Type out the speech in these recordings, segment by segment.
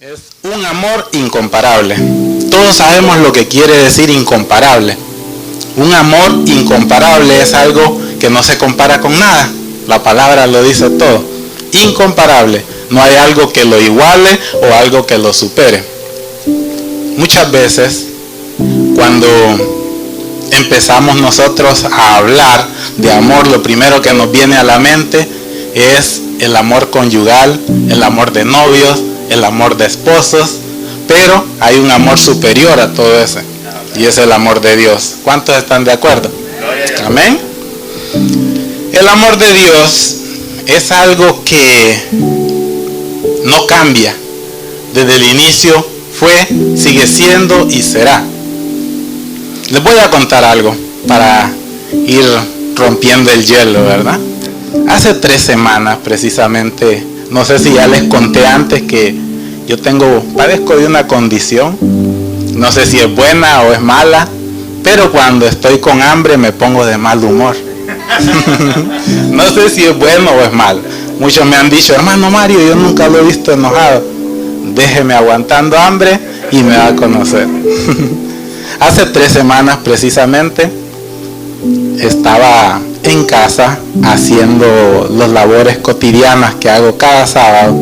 Es un amor incomparable. Todos sabemos lo que quiere decir incomparable. Un amor incomparable es algo que no se compara con nada. La palabra lo dice todo. Incomparable. No hay algo que lo iguale o algo que lo supere. Muchas veces, cuando empezamos nosotros a hablar de amor, lo primero que nos viene a la mente es el amor conyugal, el amor de novios, el amor de esposos, pero hay un amor superior a todo ese, y es el amor de Dios. ¿Cuántos están de acuerdo? Amén. El amor de Dios es algo que no cambia. Desde el inicio fue, sigue siendo y será. Les voy a contar algo para ir rompiendo el hielo, ¿verdad? Hace 3 semanas precisamente, no sé si ya les conté antes que yo padezco de una condición, no sé si es buena o es mala, pero cuando estoy con hambre me pongo de mal humor. No sé si es bueno o es malo. Muchos me han dicho, hermano Mario, yo nunca lo he visto enojado. Déjeme aguantando hambre y me va a conocer. Hace 3 semanas precisamente estaba en casa haciendo las labores cotidianas que hago cada sábado,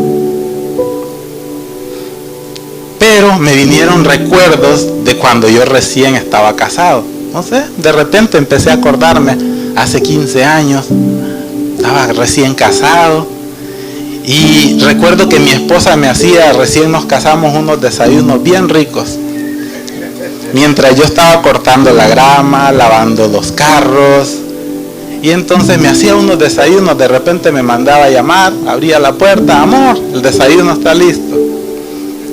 pero me vinieron recuerdos de cuando yo recién estaba casado. No sé, de repente empecé a acordarme, hace 15 años estaba recién casado y recuerdo que mi esposa me hacía, recién nos casamos, unos desayunos bien ricos mientras yo estaba cortando la grama, lavando los carros. Y entonces me hacía unos desayunos, de repente me mandaba a llamar, abría la puerta, amor, el desayuno está listo.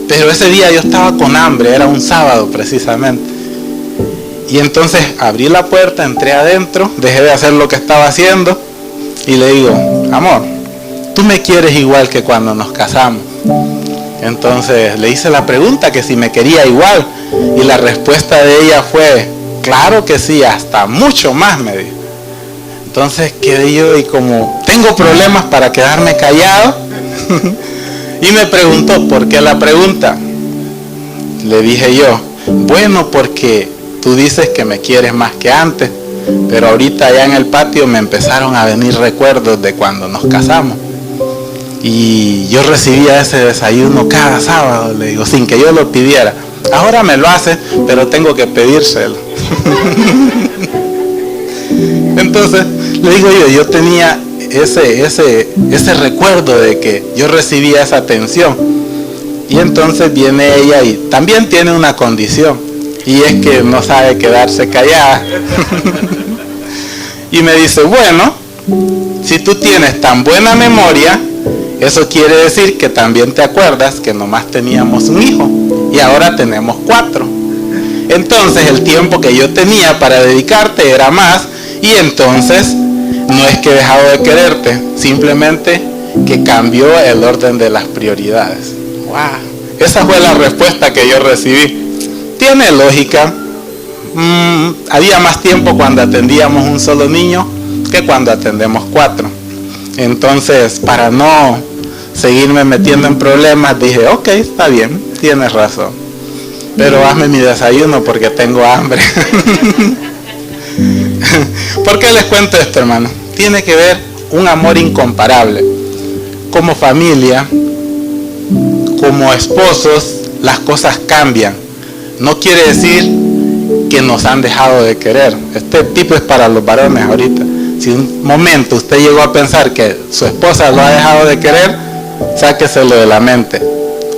Pero ese día yo estaba con hambre, era un sábado precisamente. Y entonces abrí la puerta, entré adentro, dejé de hacer lo que estaba haciendo y le digo, amor, tú me quieres igual que cuando nos casamos. Entonces le hice la pregunta que si me quería igual y la respuesta de ella fue, claro que sí, hasta mucho más, me dijo. Entonces quedé yo y como tengo problemas para quedarme callado y me preguntó, ¿por qué la pregunta? Le dije yo, bueno, porque tú dices que me quieres más que antes, pero ahorita allá en el patio me empezaron a venir recuerdos de cuando nos casamos. Y yo recibía ese desayuno cada sábado, le digo, sin que yo lo pidiera. Ahora me lo hace, pero tengo que pedírselo. Entonces, le digo yo tenía ese recuerdo de que yo recibía esa atención. Y entonces viene ella y también tiene una condición, y es que no sabe quedarse callada. Y me dice, bueno, si tú tienes tan buena memoria, eso quiere decir que también te acuerdas que nomás teníamos un hijo y ahora tenemos 4. Entonces el tiempo que yo tenía para dedicarte era más, y entonces no es que he dejado de quererte, simplemente que cambió el orden de las prioridades. ¡Wow! Esa fue la respuesta que yo recibí. Tiene lógica. Había más tiempo cuando atendíamos un solo niño que cuando atendemos 4. Entonces, para no seguirme metiendo en problemas, dije, ok, está bien, tienes razón, pero hazme mi desayuno porque tengo hambre. ¿Por qué les cuento esto, hermano? Tiene que ver un amor incomparable. Como familia, como esposos, las cosas cambian. No quiere decir que nos han dejado de querer. Este tipo es para los varones ahorita. Si un momento usted llegó a pensar que su esposa lo ha dejado de querer, sáqueselo de la mente.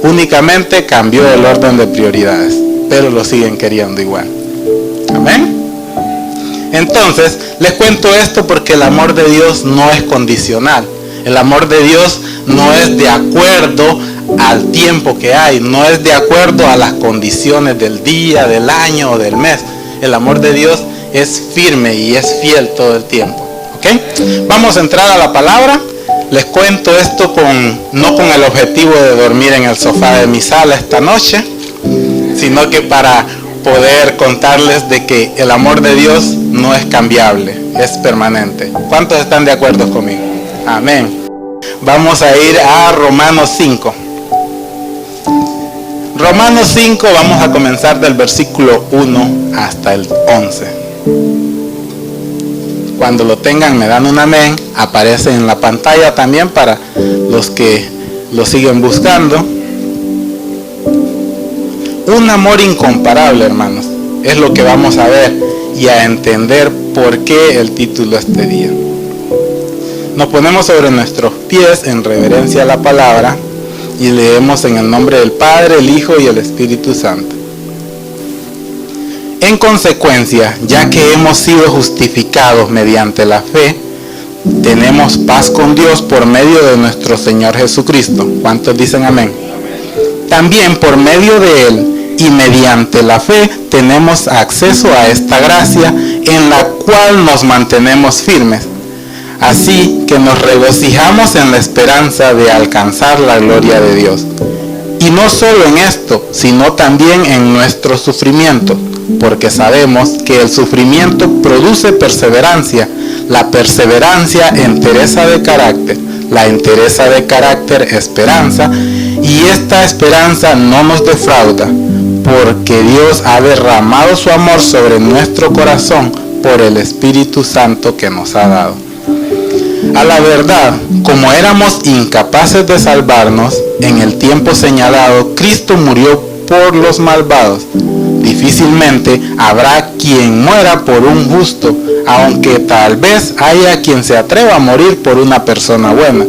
Únicamente cambió el orden de prioridades, pero lo siguen queriendo igual. Amén. Entonces, les cuento esto porque el amor de Dios no es condicional. El amor de Dios no es de acuerdo al tiempo que hay, no es de acuerdo a las condiciones del día, del año o del mes. El amor de Dios es firme y es fiel todo el tiempo. ¿Okay? Vamos a entrar a la palabra. Les cuento esto no con el objetivo de dormir en el sofá de mi sala esta noche, sino que para poder contarles de que el amor de Dios no es cambiable, es permanente. ¿Cuántos están de acuerdo conmigo? Amén. Vamos a ir a Romanos 5. Romanos 5, vamos a comenzar del versículo 1 hasta el 11. Cuando lo tengan me dan un amén, aparece en la pantalla también para los que lo siguen buscando. Un amor incomparable, hermanos, es lo que vamos a ver y a entender por qué el título este día. Nos ponemos sobre nuestros pies en reverencia a la palabra y leemos en el nombre del Padre, el Hijo y el Espíritu Santo. En consecuencia, ya que hemos sido justificados mediante la fe, tenemos paz con Dios por medio de nuestro Señor Jesucristo. ¿Cuántos dicen amén? También por medio de Él y mediante la fe tenemos acceso a esta gracia en la cual nos mantenemos firmes. Así que nos regocijamos en la esperanza de alcanzar la gloria de Dios. Y no solo en esto, sino también en nuestro sufrimiento, porque sabemos que el sufrimiento produce perseverancia, la perseverancia entereza de carácter, la entereza de carácter esperanza, y esta esperanza no nos defrauda, porque Dios ha derramado su amor sobre nuestro corazón por el Espíritu Santo que nos ha dado. A la verdad, como éramos incapaces de salvarnos, en el tiempo señalado, Cristo murió por los malvados. Difícilmente habrá quien muera por un justo, aunque tal vez haya quien se atreva a morir por una persona buena.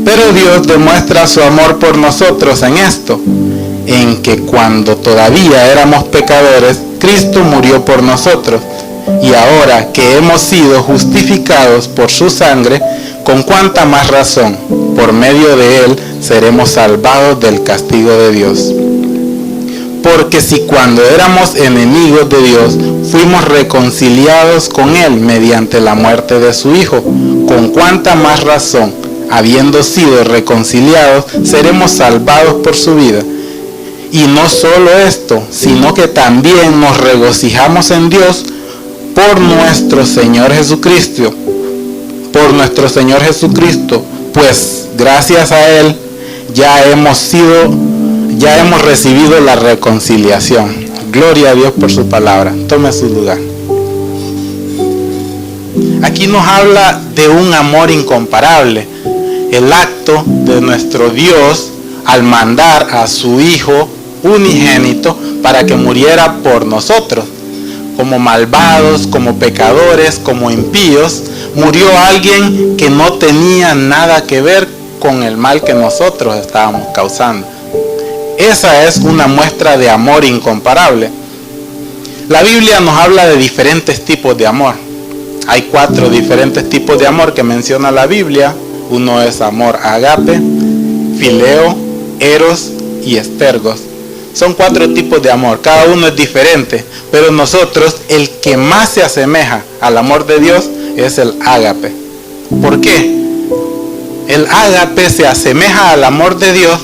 Pero Dios demuestra su amor por nosotros en esto, en que cuando todavía éramos pecadores, Cristo murió por nosotros. Y ahora que hemos sido justificados por su sangre, con cuánta más razón, por medio de Él, seremos salvados del castigo de Dios. Porque si cuando éramos enemigos de Dios, fuimos reconciliados con Él mediante la muerte de su Hijo, con cuánta más razón, habiendo sido reconciliados, seremos salvados por su vida. Y no solo esto, sino que también nos regocijamos en Dios por nuestro Señor Jesucristo, pues gracias a Él ya hemos recibido la reconciliación. Gloria a Dios por su palabra. Tome su lugar. Aquí nos habla de un amor incomparable, el acto de nuestro Dios al mandar a su Hijo unigénito para que muriera por nosotros. Como malvados, como pecadores, como impíos, murió alguien que no tenía nada que ver con el mal que nosotros estábamos causando. Esa es una muestra de amor incomparable. La Biblia nos habla de diferentes tipos de amor. Hay 4 diferentes tipos de amor que menciona la Biblia. Uno es amor ágape, fileo, eros y estergos. Son 4 tipos de amor, cada uno es diferente, pero nosotros, el que más se asemeja al amor de Dios es el ágape. ¿Por qué? El ágape se asemeja al amor de Dios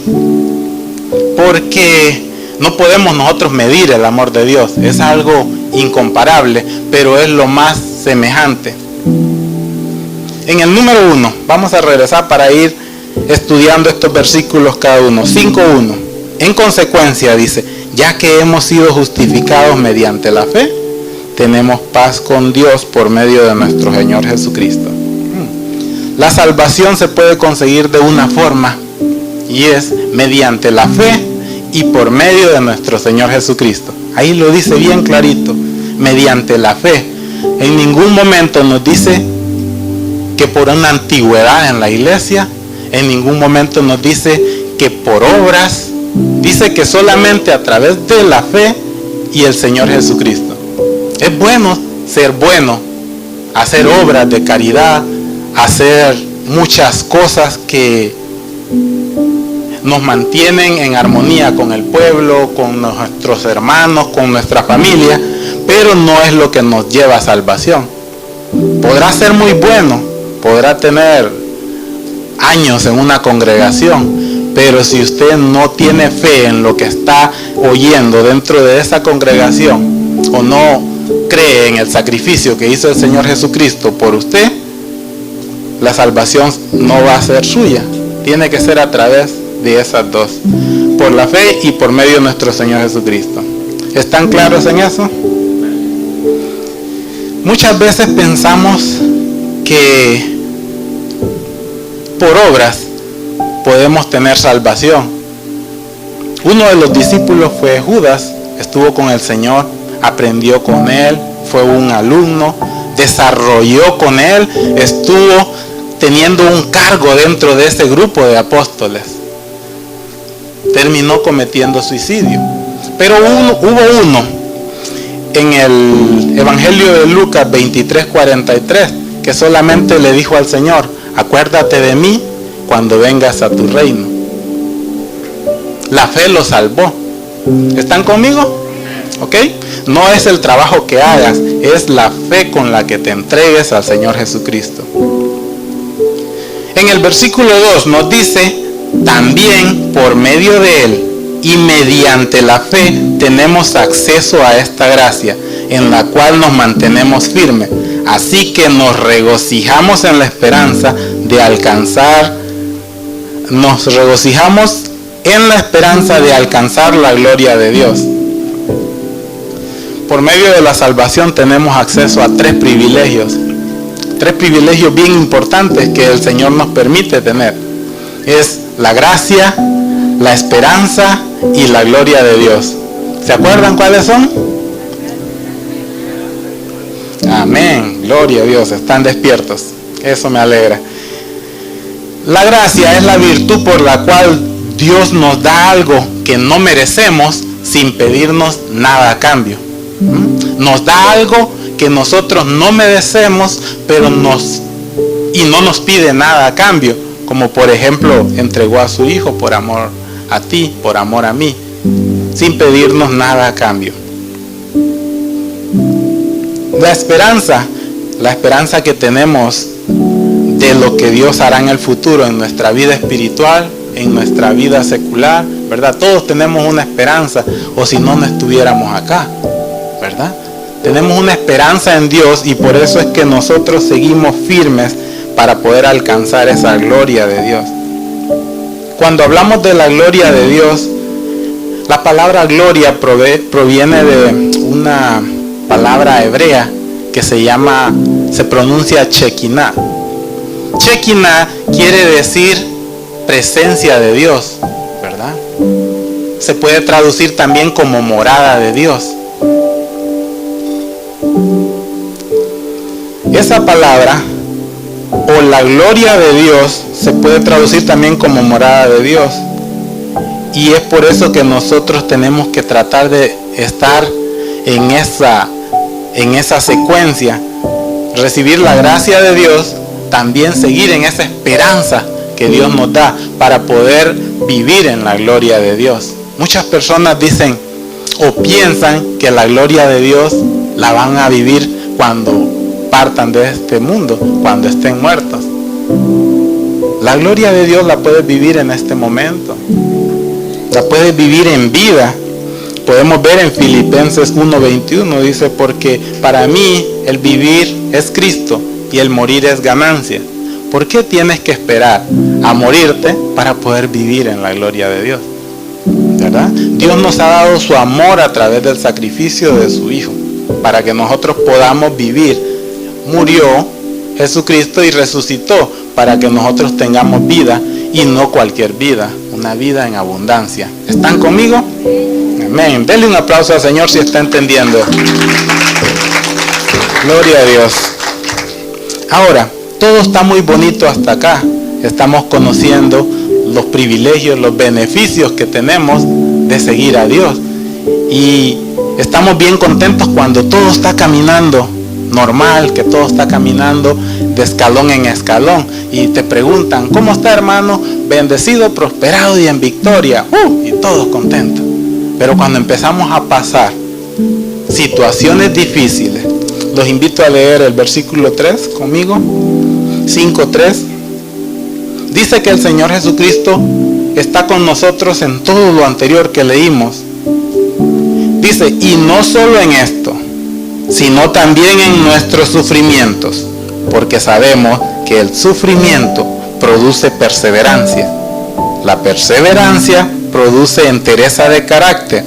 porque no podemos nosotros medir el amor de Dios, es algo incomparable, pero es lo más semejante. En el número 1, vamos a regresar para ir estudiando estos versículos cada uno. 5:1. En consecuencia, dice, ya que hemos sido justificados mediante la fe, tenemos paz con Dios por medio de nuestro Señor Jesucristo. La salvación se puede conseguir de una forma, y es mediante la fe y por medio de nuestro Señor Jesucristo. Ahí lo dice bien clarito, mediante la fe. En ningún momento nos dice que por una antigüedad en la iglesia, en ningún momento nos dice que por obras. Dice que solamente a través de la fe y el Señor Jesucristo. Es bueno ser bueno, hacer obras de caridad, hacer muchas cosas que nos mantienen en armonía con el pueblo, con nuestros hermanos, con nuestra familia, pero no es lo que nos lleva a salvación. Podrá ser muy bueno, podrá tener años en una congregación, pero si usted no tiene fe en lo que está oyendo dentro de esa congregación, o no cree en el sacrificio que hizo el Señor Jesucristo por usted, la salvación no va a ser suya. Tiene que ser a través de esas dos, por la fe y por medio de nuestro Señor Jesucristo. ¿Están claros en eso? Muchas veces pensamos que por obras podemos tener salvación. Uno de los discípulos fue Judas, estuvo con el Señor, aprendió con Él, fue un alumno, desarrolló con Él, estuvo teniendo un cargo dentro de ese grupo de apóstoles. Terminó cometiendo suicidio. Pero hubo uno en el Evangelio de Lucas 23:43 que solamente le dijo al Señor: acuérdate de mí cuando vengas a tu reino. La fe lo salvó. ¿Están conmigo? ¿Ok? No es el trabajo que hagas, es la fe con la que te entregues al Señor Jesucristo. En el versículo 2 nos dice: también por medio de Él y mediante la fe tenemos acceso a esta gracia, en la cual nos mantenemos firmes. Así que nos regocijamos en la esperanza de alcanzar la gloria de Dios. Por medio de la salvación tenemos acceso a tres privilegios bien importantes que el Señor nos permite tener. Es la gracia, la esperanza y la gloria de Dios. ¿Se acuerdan cuáles son? Amén, gloria a Dios, están despiertos, eso me alegra. La gracia es la virtud por la cual Dios nos da algo que no merecemos sin pedirnos nada a cambio. Nos da algo que nosotros no merecemos, pero no nos pide nada a cambio, como por ejemplo entregó a su hijo por amor a ti, por amor a mí, sin pedirnos nada a cambio. La esperanza que tenemos de lo que Dios hará en el futuro, en nuestra vida espiritual, en nuestra vida secular, ¿verdad? Todos tenemos una esperanza, o si no, no estuviéramos acá, ¿verdad? Tenemos una esperanza en Dios y por eso es que nosotros seguimos firmes para poder alcanzar esa gloria de Dios. Cuando hablamos de la gloria de Dios, la palabra gloria proviene de una palabra hebrea que se pronuncia Shekinah. Shekinah quiere decir presencia de Dios, ¿verdad? Se puede traducir también como morada de Dios. Esa palabra, o la gloria de Dios, se puede traducir también como morada de Dios. Y es por eso que nosotros tenemos que tratar de estar en esa secuencia, recibir la gracia de Dios, también seguir en esa esperanza que Dios nos da para poder vivir en la gloria de Dios. Muchas personas dicen o piensan que la gloria de Dios la van a vivir cuando partan de este mundo, cuando estén muertos. La gloria de Dios la puedes vivir en este momento, la puedes vivir en vida. Podemos ver en Filipenses 1:21, dice: porque para mí el vivir es Cristo y el morir es ganancia. ¿Por qué tienes que esperar a morirte para poder vivir en la gloria de Dios? ¿Verdad? Dios nos ha dado su amor a través del sacrificio de su Hijo, para que nosotros podamos vivir. Murió Jesucristo y resucitó para que nosotros tengamos vida, y no cualquier vida, una vida en abundancia. ¿Están conmigo? Amén. Denle un aplauso al Señor si está entendiendo. Gloria a Dios. Ahora, todo está muy bonito hasta acá. Estamos conociendo los privilegios, los beneficios que tenemos de seguir a Dios. Y estamos bien contentos cuando todo está caminando normal, que todo está caminando de escalón en escalón. Y te preguntan: ¿cómo está, hermano? Bendecido, prosperado y en victoria. Y todos contentos. Pero cuando empezamos a pasar situaciones difíciles, los invito a leer el versículo 3 conmigo. 5:3. Dice que el Señor Jesucristo está con nosotros en todo lo anterior que leímos. Dice: y no solo en esto, sino también en nuestros sufrimientos, porque sabemos que el sufrimiento produce perseverancia, La perseverancia produce entereza de carácter.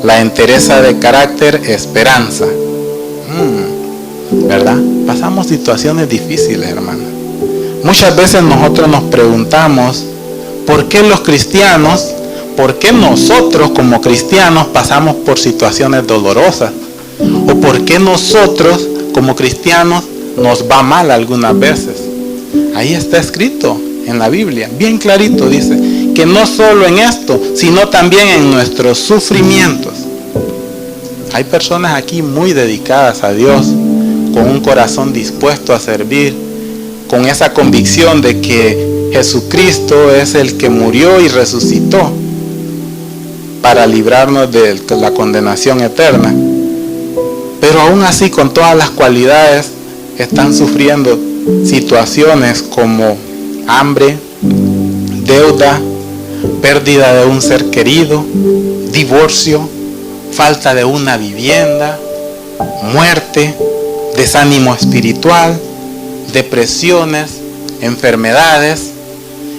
La entereza de carácter, esperanza. ¿Verdad? Pasamos situaciones difíciles, hermano. Muchas veces nosotros nos preguntamos, ¿por qué los cristianos, por qué nosotros como cristianos pasamos por situaciones dolorosas? ¿O por qué nosotros como cristianos nos va mal algunas veces? Ahí está escrito en la Biblia, bien clarito dice, que no solo en esto, sino también en nuestros sufrimientos. Hay personas aquí muy dedicadas a Dios, con un corazón dispuesto a servir, con esa convicción de que Jesucristo es el que murió y resucitó para librarnos de la condenación eterna. Pero aún así, con todas las cualidades, están sufriendo situaciones como hambre, deuda, pérdida de un ser querido, divorcio, falta de una vivienda, muerte, desánimo espiritual, depresiones, enfermedades.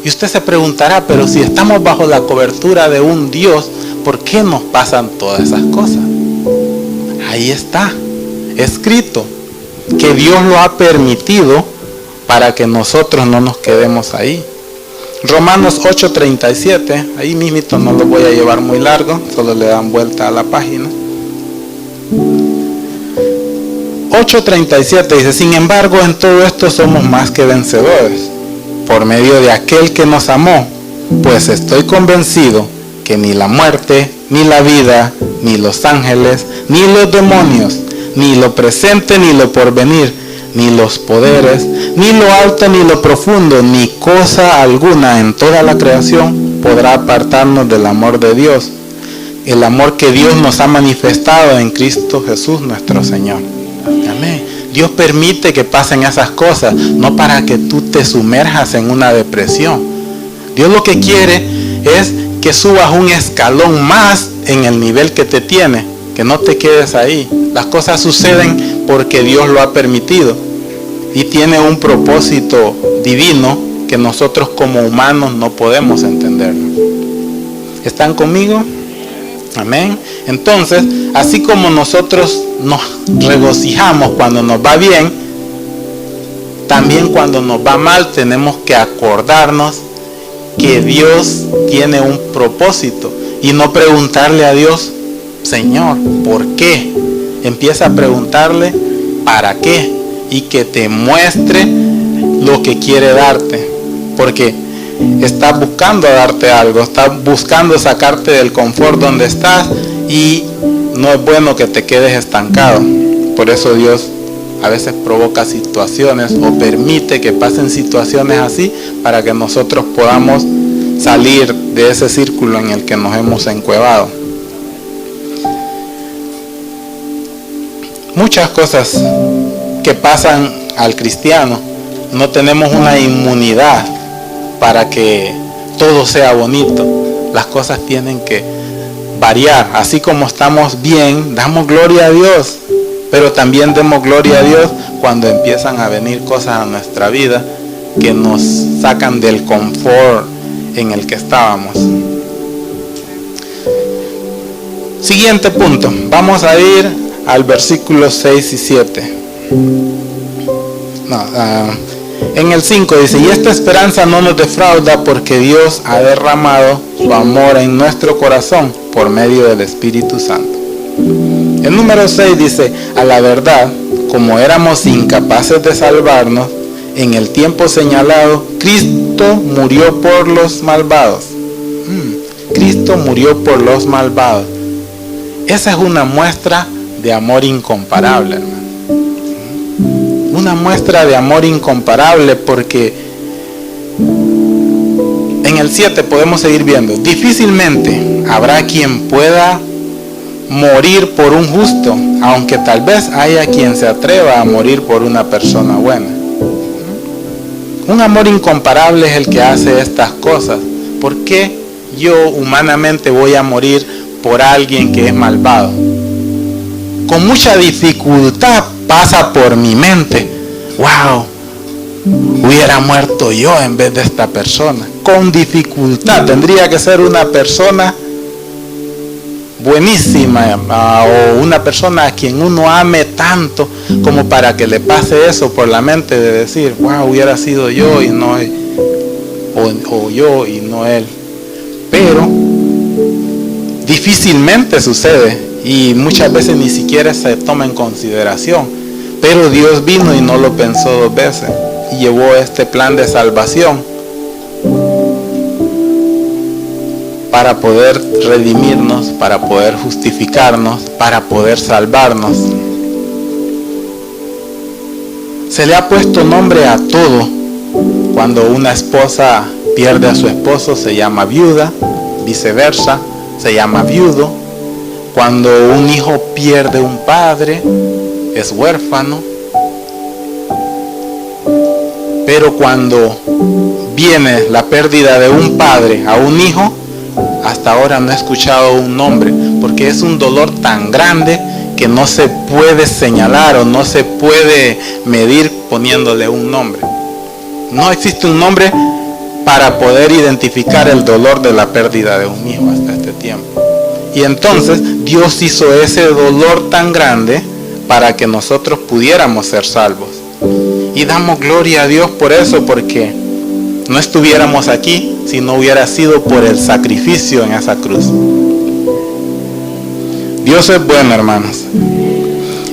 Y usted se preguntará, pero si estamos bajo la cobertura de un Dios, ¿por qué nos pasan todas esas cosas? Ahí está, escrito, que Dios lo ha permitido para que nosotros no nos quedemos ahí. Romanos 8:37, ahí mismito, no lo voy a llevar muy largo, solo le dan vuelta a la página. 8:37 dice, sin embargo, en todo esto somos más que vencedores, por medio de aquel que nos amó, pues estoy convencido que ni la muerte, ni la vida, ni los ángeles, ni los demonios, ni lo presente, ni lo porvenir, ni los poderes, ni lo alto, ni lo profundo, ni cosa alguna en toda la creación podrá apartarnos del amor de Dios, el amor que Dios nos ha manifestado en Cristo Jesús nuestro Señor. Amén. Dios permite que pasen esas cosas, no para que tú te sumerjas en una depresión. Dios lo que quiere es que subas un escalón más en el nivel que te tiene, que no te quedes ahí. Las cosas suceden porque Dios lo ha permitido y tiene un propósito divino que nosotros como humanos no podemos entenderlo. ¿Están conmigo? Amén. Entonces, así como nosotros nos regocijamos cuando nos va bien, también cuando nos va mal tenemos que acordarnos que Dios tiene un propósito y no preguntarle a Dios, Señor, ¿por qué? Empieza a preguntarle ¿para qué? Y que te muestre lo que quiere darte, porque está buscando darte algo, está buscando sacarte del confort donde estás y no es bueno que te quedes estancado. Por eso Dios a veces provoca situaciones o permite que pasen situaciones así para que nosotros podamos salir de ese círculo en el que nos hemos encuevado. Muchas cosas que pasan al cristiano, no tenemos una inmunidad para que todo sea bonito. Las cosas tienen que variar. Así como estamos bien, damos gloria a Dios, pero también demos gloria a Dios cuando empiezan a venir cosas a nuestra vida que nos sacan del confort en el que estábamos. Siguiente punto, vamos a ir al versículo 6 y 7. En el 5 dice, y esta esperanza no nos defrauda porque Dios ha derramado su amor en nuestro corazón por medio del Espíritu Santo. El número 6 dice, a la verdad, como éramos incapaces de salvarnos, en el tiempo señalado, Cristo murió por los malvados. Cristo murió por los malvados. Esa es una muestra de amor incomparable, hermano. Una muestra de amor incomparable, porque en el 7 podemos seguir viendo, difícilmente habrá quien pueda morir por un justo, aunque tal vez haya quien se atreva a morir por una persona buena. Un amor incomparable es el que hace estas cosas. ¿Por qué yo humanamente voy a morir por alguien que es malvado? Con mucha dificultad pasa por mi mente, wow, hubiera muerto yo en vez de esta persona. con dificultad. Tendría que ser una persona buenísima o una persona a quien uno ame tanto como para que le pase eso por la mente de decir, wow, hubiera sido yo y no él, o yo y no él. Pero difícilmente sucede y muchas veces ni siquiera se toma en consideración. Pero Dios vino y no lo pensó dos veces y llevó este plan de salvación para poder redimirnos, para poder justificarnos, para poder salvarnos. Se le ha puesto nombre a todo. Cuando una esposa pierde a su esposo se llama viuda, viceversa, se llama viudo. Cuando un hijo pierde un padre, es huérfano. Pero cuando viene la pérdida de un padre a un hijo, hasta ahora no he escuchado un nombre, porque es un dolor tan grande que no se puede señalar o no se puede medir poniéndole un nombre. No existe un nombre para poder identificar el dolor de la pérdida de un hijo hasta este tiempo. Y entonces Dios hizo ese dolor tan grande para que nosotros pudiéramos ser salvos. Y damos gloria a Dios por eso, porque no estuviéramos aquí si no hubiera sido por el sacrificio en esa cruz. Dios es bueno, hermanos.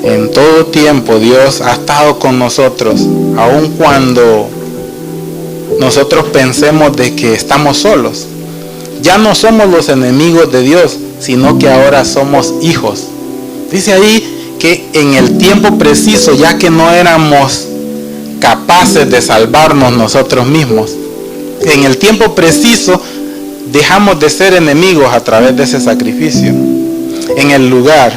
En todo tiempo Dios ha estado con nosotros, aun cuando nosotros pensemos de que estamos solos. Ya no somos los enemigos de Dios, sino que ahora somos hijos. Dice ahí que en el tiempo preciso, ya que no éramos capaces de salvarnos nosotros mismos, en el tiempo preciso dejamos de ser enemigos a través de ese sacrificio. En lugar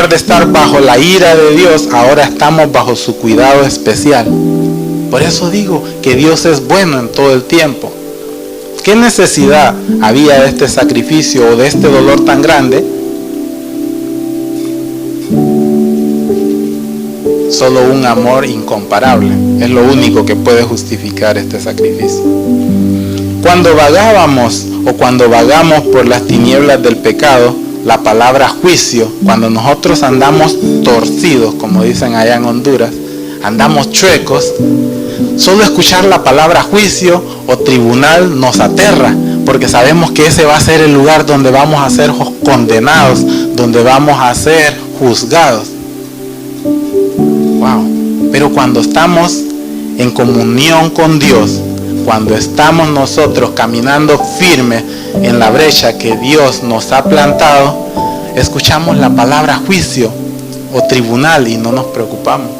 de estar bajo la ira de Dios, ahora estamos bajo su cuidado especial. Por eso digo que Dios es bueno en todo el tiempo. ¿Qué necesidad había de este sacrificio o de este dolor tan grande? Solo un amor incomparable es lo único que puede justificar este sacrificio. Cuando vagábamos o cuando vagamos por las tinieblas del pecado, la palabra juicio, cuando nosotros andamos torcidos, como dicen allá en Honduras, andamos chuecos, solo escuchar la palabra juicio o tribunal nos aterra, porque sabemos que ese va a ser el lugar donde vamos a ser condenados, donde vamos a ser juzgados. Wow. Pero cuando estamos en comunión con Dios, cuando estamos nosotros caminando firme en la brecha que Dios nos ha plantado, escuchamos la palabra juicio o tribunal y no nos preocupamos.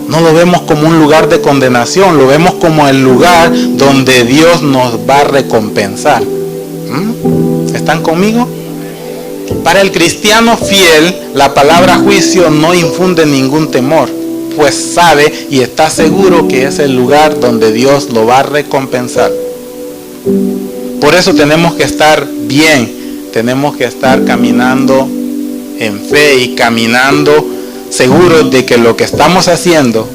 No lo vemos como un lugar de condenación, lo vemos como el lugar donde Dios nos va a recompensar. ¿Están conmigo? Para el cristiano fiel, la palabra juicio no infunde ningún temor, pues sabe y está seguro que es el lugar donde Dios lo va a recompensar. Por eso tenemos que estar bien, tenemos que estar caminando en fe y caminando seguros de que lo que estamos haciendo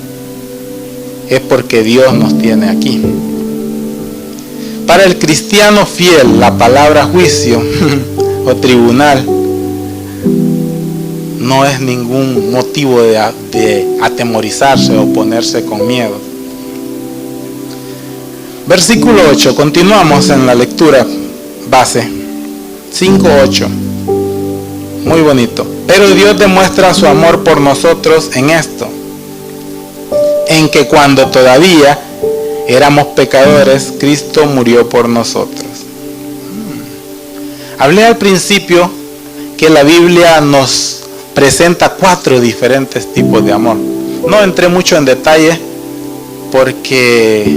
es porque Dios nos tiene aquí. Para el cristiano fiel, la palabra juicio o tribunal no es ningún motivo de atemorizarse o ponerse con miedo. Versículo 8, continuamos en la lectura base. 5:8. Muy bonito. Pero Dios demuestra su amor por nosotros en esto, en que cuando todavía éramos pecadores, Cristo murió por nosotros. Hablé al principio que la Biblia nos presenta 4 diferentes tipos de amor. No entré mucho en detalle porque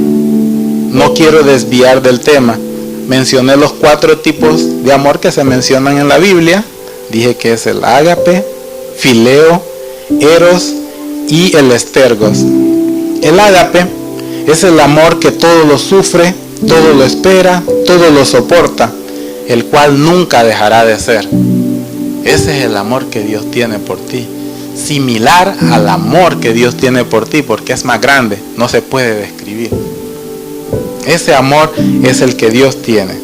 no quiero desviar del tema. Mencioné los 4 tipos de amor que se mencionan en la Biblia. Dije que es el ágape, fileo, eros y el estergos. El ágape es el amor que todo lo sufre, todo lo espera, todo lo soporta, el cual nunca dejará de ser. Ese es el amor que Dios tiene por ti. Similar al amor que Dios tiene por ti, porque es más grande, no se puede describir. Ese amor es el que Dios tiene.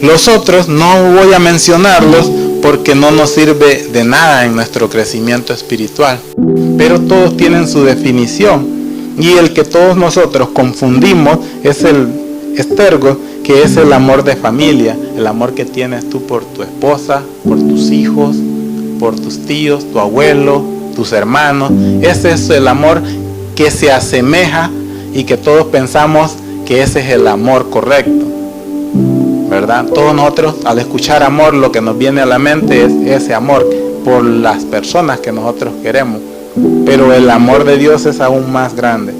Los otros no voy a mencionarlos porque no nos sirve de nada en nuestro crecimiento espiritual. Pero todos tienen su definición. Y el que todos nosotros confundimos es el estergos, que es el amor de familia. El amor que tienes tú por tu esposa, por tus hijos, por tus tíos, tu abuelo, tus hermanos. Ese es el amor que se asemeja y que todos pensamos que ese es el amor correcto, ¿verdad? Todos nosotros al escuchar amor lo que nos viene a la mente es ese amor por las personas que nosotros queremos, pero el amor de Dios es aún más grande.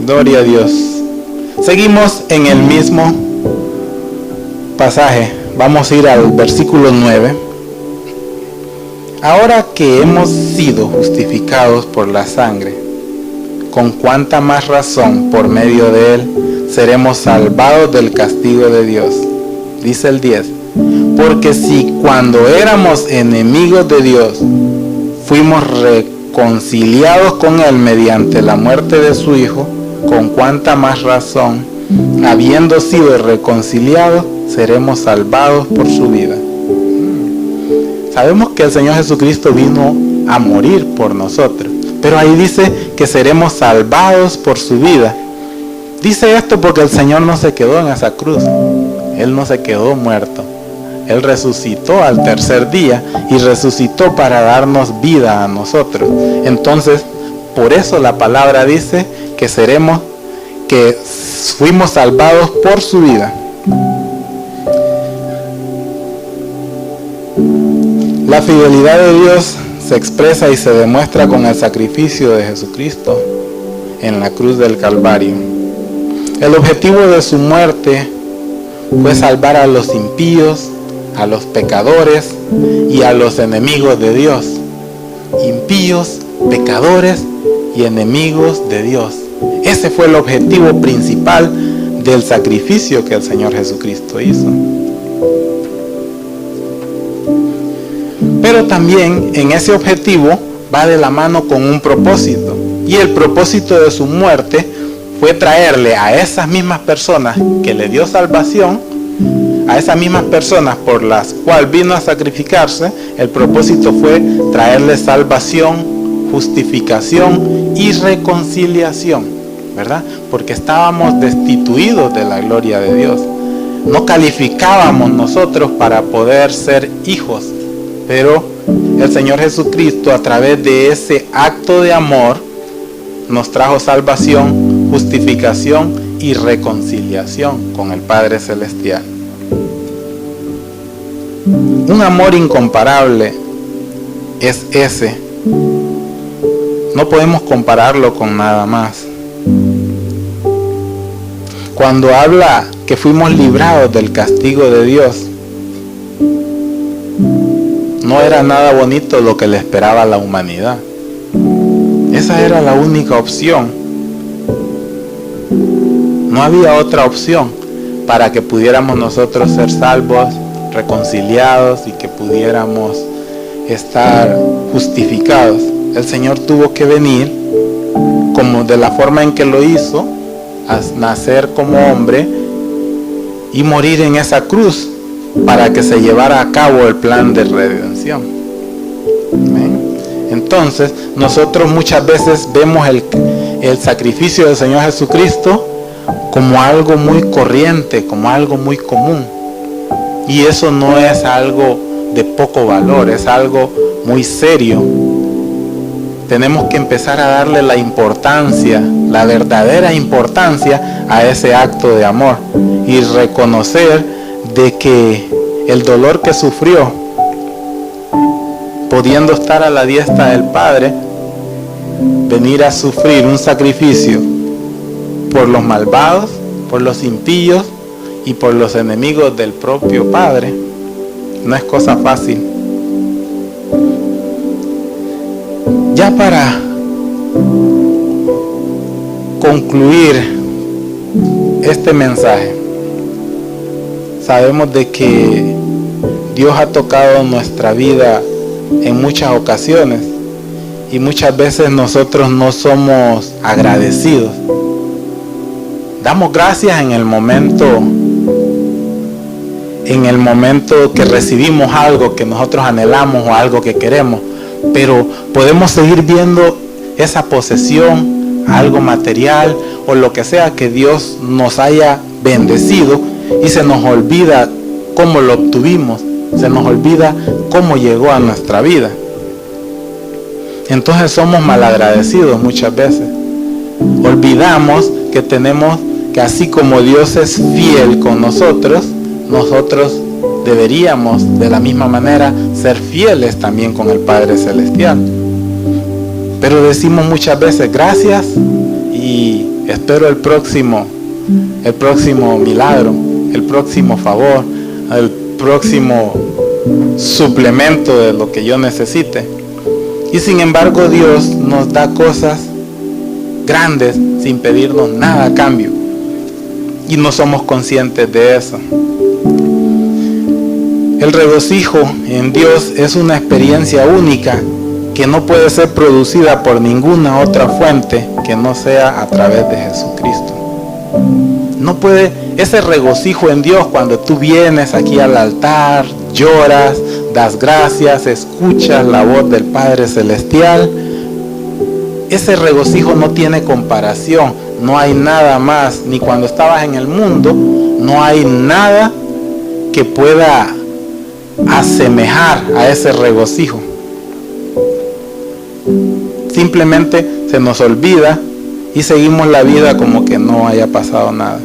Gloria a Dios. Seguimos en el mismo pasaje, vamos a ir al versículo 9. Ahora que hemos sido justificados por la sangre, con cuánta más razón por medio de él seremos salvados del castigo de Dios. Dice el 10, porque si cuando éramos enemigos de Dios fuimos reconciliados con él mediante la muerte de su Hijo, con cuánta más razón, habiendo sido reconciliados, seremos salvados por su vida. Sabemos que el Señor Jesucristo vino a morir por nosotros, pero ahí dice que seremos salvados por su vida. Dice esto porque el Señor no se quedó en esa cruz. Él no se quedó muerto. Él resucitó al tercer día y resucitó para darnos vida a nosotros. Entonces, por eso la palabra dice que fuimos salvados por su vida. La fidelidad de Dios se expresa y se demuestra con el sacrificio de Jesucristo en la cruz del Calvario. El objetivo de su muerte fue salvar a los impíos, a los pecadores y a los enemigos de Dios. Impíos, pecadores y enemigos de Dios. Ese fue el objetivo principal del sacrificio que el Señor Jesucristo hizo. Pero también en ese objetivo va de la mano con un propósito. Y el propósito de su muerte fue traerle a esas mismas personas que le dio salvación, a esas mismas personas por las cuales vino a sacrificarse, el propósito fue traerle salvación, justificación y reconciliación, ¿verdad? Porque estábamos destituidos de la gloria de Dios. No calificábamos nosotros para poder ser hijos. Pero el Señor Jesucristo, a través de ese acto de amor, nos trajo salvación, justificación y reconciliación con el Padre Celestial. Un amor incomparable es ese. No podemos compararlo con nada más. Cuando habla que fuimos librados del castigo de Dios, no era nada bonito lo que le esperaba a la humanidad. Esa era la única opción. No había otra opción para que pudiéramos nosotros ser salvos, reconciliados y que pudiéramos estar justificados. El Señor tuvo que venir, como de la forma en que lo hizo, a nacer como hombre y morir en esa cruz, para que se llevara a cabo el plan de redención. ¿Ven? Entonces, nosotros muchas veces vemos el sacrificio del Señor Jesucristo como algo muy corriente, como algo muy común. Y eso no es algo de poco valor, es algo muy serio. Tenemos que empezar a darle la importancia, la verdadera importancia a ese acto de amor y reconocer de que el dolor que sufrió, pudiendo estar a la diestra del Padre, venir a sufrir un sacrificio por los malvados, por los impíos y por los enemigos del propio Padre, no es cosa fácil. Ya para concluir este mensaje, sabemos de que Dios ha tocado nuestra vida en muchas ocasiones y muchas veces nosotros no somos agradecidos. Damos gracias en el momento que recibimos algo que nosotros anhelamos o algo que queremos, pero podemos seguir viendo esa posesión, algo material o lo que sea que Dios nos haya bendecido, y se nos olvida cómo lo obtuvimos, se nos olvida cómo llegó a nuestra vida. Entonces somos malagradecidos muchas veces. Olvidamos que así como Dios es fiel con nosotros, nosotros deberíamos de la misma manera ser fieles también con el Padre Celestial. Pero decimos muchas veces gracias y espero el próximo milagro, el próximo favor, el próximo suplemento de lo que yo necesite. Y sin embargo Dios nos da cosas grandes sin pedirnos nada a cambio, y no somos conscientes de eso. El regocijo en Dios es una experiencia única que no puede ser producida por ninguna otra fuente que no sea a través de Jesucristo. No puede ese regocijo en Dios cuando tú vienes aquí al altar, lloras, das gracias, escuchas la voz del Padre Celestial. Ese regocijo no tiene comparación, no hay nada más, ni cuando estabas en el mundo, no hay nada que pueda asemejar a ese regocijo. Simplemente se nos olvida y seguimos la vida como que no haya pasado nada.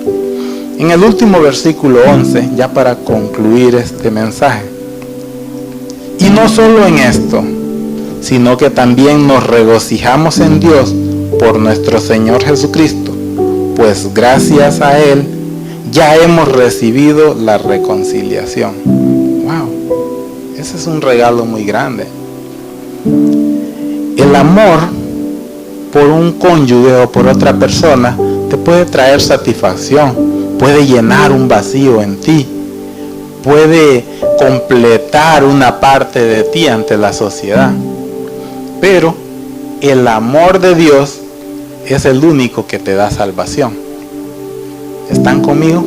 En el último versículo 11, ya para concluir este mensaje: y no solo en esto, sino que también nos regocijamos en Dios por nuestro Señor Jesucristo, pues gracias a Él ya hemos recibido la reconciliación. Wow, ese es un regalo muy grande. El amor por un cónyuge o por otra persona te puede traer satisfacción, puede llenar un vacío en ti, puede completar una parte de ti ante la sociedad. Pero el amor de Dios es el único que te da salvación. ¿Están conmigo?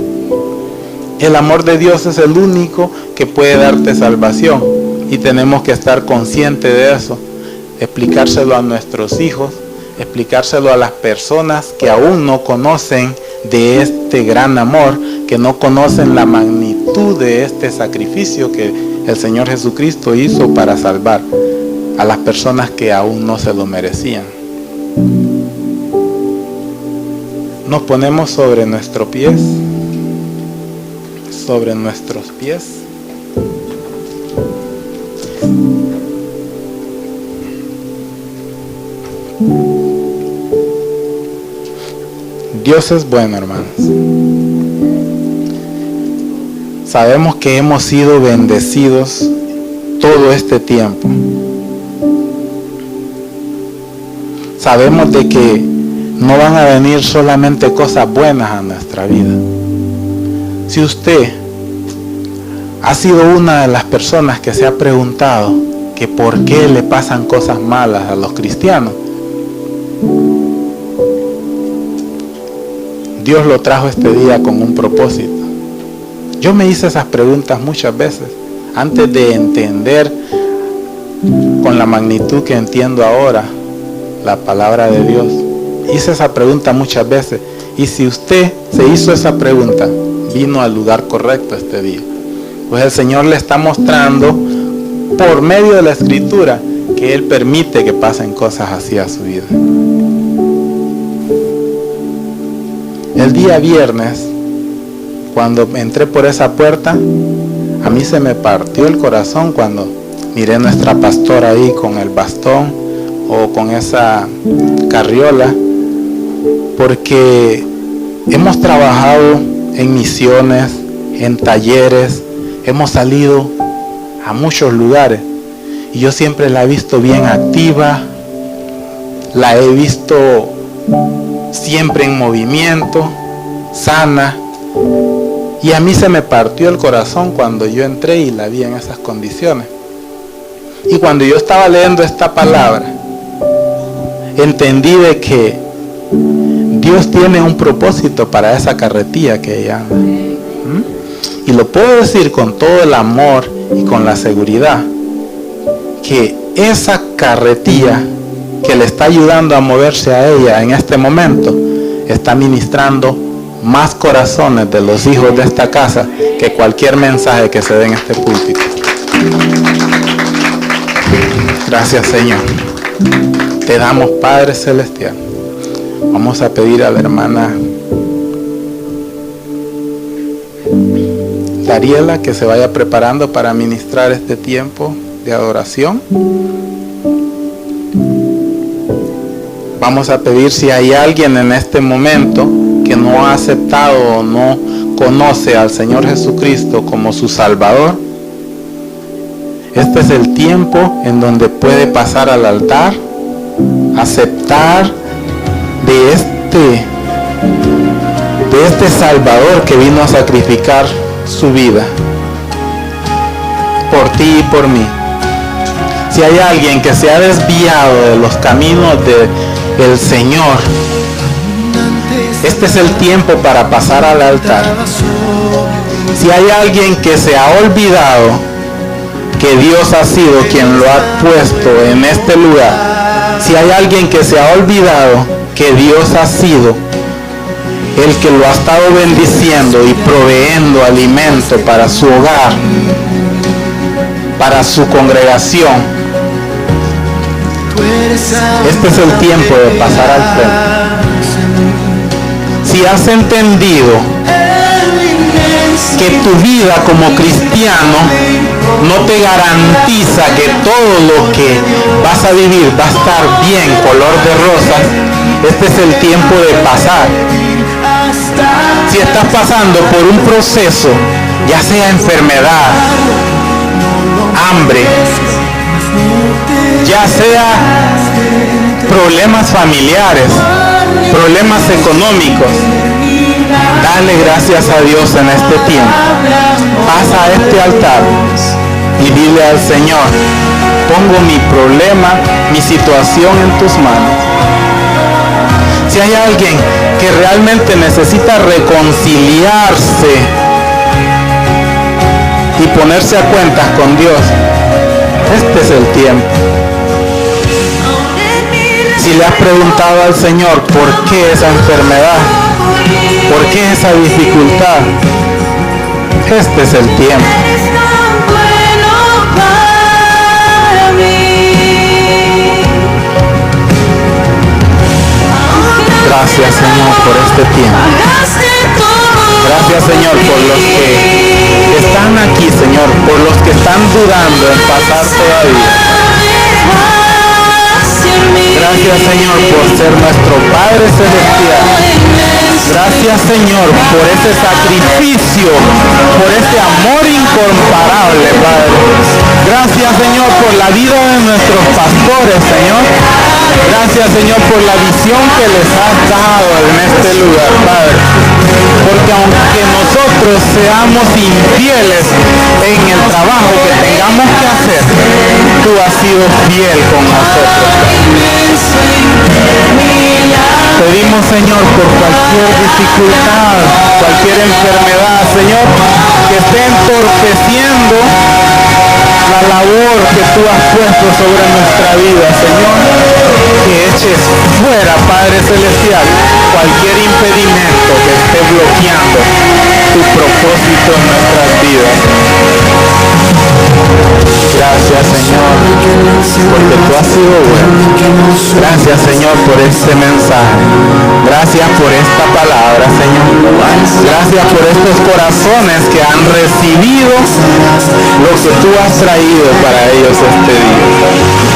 El amor de Dios es el único que puede darte salvación, y tenemos que estar conscientes de eso, explicárselo a nuestros hijos, explicárselo a las personas que aún no conocen de este gran amor, que no conocen la magnitud de este sacrificio que el Señor Jesucristo hizo para salvar a las personas que aún no se lo merecían. Nos ponemos sobre nuestros pies. Dios es bueno, hermanos. Sabemos que hemos sido bendecidos todo este tiempo. Sabemos de que no van a venir solamente cosas buenas a nuestra vida. Si usted ha sido una de las personas que se ha preguntado que por qué le pasan cosas malas a los cristianos, Dios lo trajo este día con un propósito. Yo me hice esas preguntas muchas veces antes de entender con la magnitud que entiendo ahora la palabra de Dios. Hice esa pregunta muchas veces, y si usted se hizo esa pregunta, vino al lugar correcto este día. Pues el Señor le está mostrando por medio de la Escritura que Él permite que pasen cosas así a su vida. El día viernes, cuando entré por esa puerta, a mí se me partió el corazón cuando miré a nuestra pastora ahí con el bastón o con esa carriola, porque hemos trabajado en misiones, en talleres, hemos salido a muchos lugares, y yo siempre la he visto bien activa, la he visto siempre en movimiento, sana, y a mí se me partió el corazón cuando yo entré y la vi en esas condiciones. Y cuando yo estaba leyendo esta palabra, entendí de que Dios tiene un propósito para esa carretilla que ella anda. Y lo puedo decir con todo el amor y con la seguridad, que esa carretilla que le está ayudando a moverse a ella en este momento, está ministrando más corazones de los hijos de esta casa que cualquier mensaje que se dé en este púlpito. Gracias, Señor. Te damos, Padre Celestial. Vamos a pedir a la hermana Dariela que se vaya preparando para ministrar este tiempo de adoración. Vamos a pedir si hay alguien en este momento que no ha aceptado o no conoce al Señor Jesucristo como su Salvador. Este es el tiempo en donde puede pasar al altar, aceptar de este Salvador que vino a sacrificar su vida por ti y por mí. Si hay alguien que se ha desviado de los caminos del Señor, este es el tiempo para pasar al altar. Si hay alguien que se ha olvidado que Dios ha sido quien lo ha puesto en este lugar, si hay alguien que se ha olvidado que Dios ha sido el que lo ha estado bendiciendo y proveyendo alimento para su hogar, para su congregación, este es el tiempo de pasar al frente. Si has entendido que tu vida como cristiano no te garantiza que todo lo que vas a vivir va a estar bien, color de rosas, este es el tiempo de pasar. Si estás pasando por un proceso, ya sea enfermedad, hambre, ya sea problemas familiares, problemas económicos, dale gracias a Dios en este tiempo. Pasa a este altar y dile al Señor: pongo mi problema, mi situación en tus manos. Si hay alguien que realmente necesita reconciliarse y ponerse a cuentas con Dios, este es el tiempo. Si le has preguntado al Señor por qué esa enfermedad, por qué esa dificultad, este es el tiempo. Gracias, Señor, por este tiempo. Gracias, Señor, por los que están aquí, Señor, por los que están dudando en pasar todavía. Gracias, Señor, por ser nuestro Padre Celestial. Gracias, Señor, por ese sacrificio, por ese amor incomparable, Padre. Gracias, Señor, por la vida de nuestros pastores, Señor. Gracias, Señor, por la visión que les has dado en este lugar, Padre. Porque aunque nosotros seamos infieles en el trabajo que tengamos que hacer, tú has sido fiel con nosotros. Pedimos, Señor, por cualquier dificultad, cualquier enfermedad, Señor, que esté entorpeciendo la labor que tú has puesto sobre nuestra vida, Señor, que eches fuera, Padre Celestial, cualquier impedimento que esté bloqueando tu propósito en nuestras vidas. Gracias, Señor, porque tú has sido bueno. Gracias, Señor, por este mensaje. Gracias por esta palabra, Señor. Gracias por estos corazones que han recibido lo que tú has traído para ellos este día.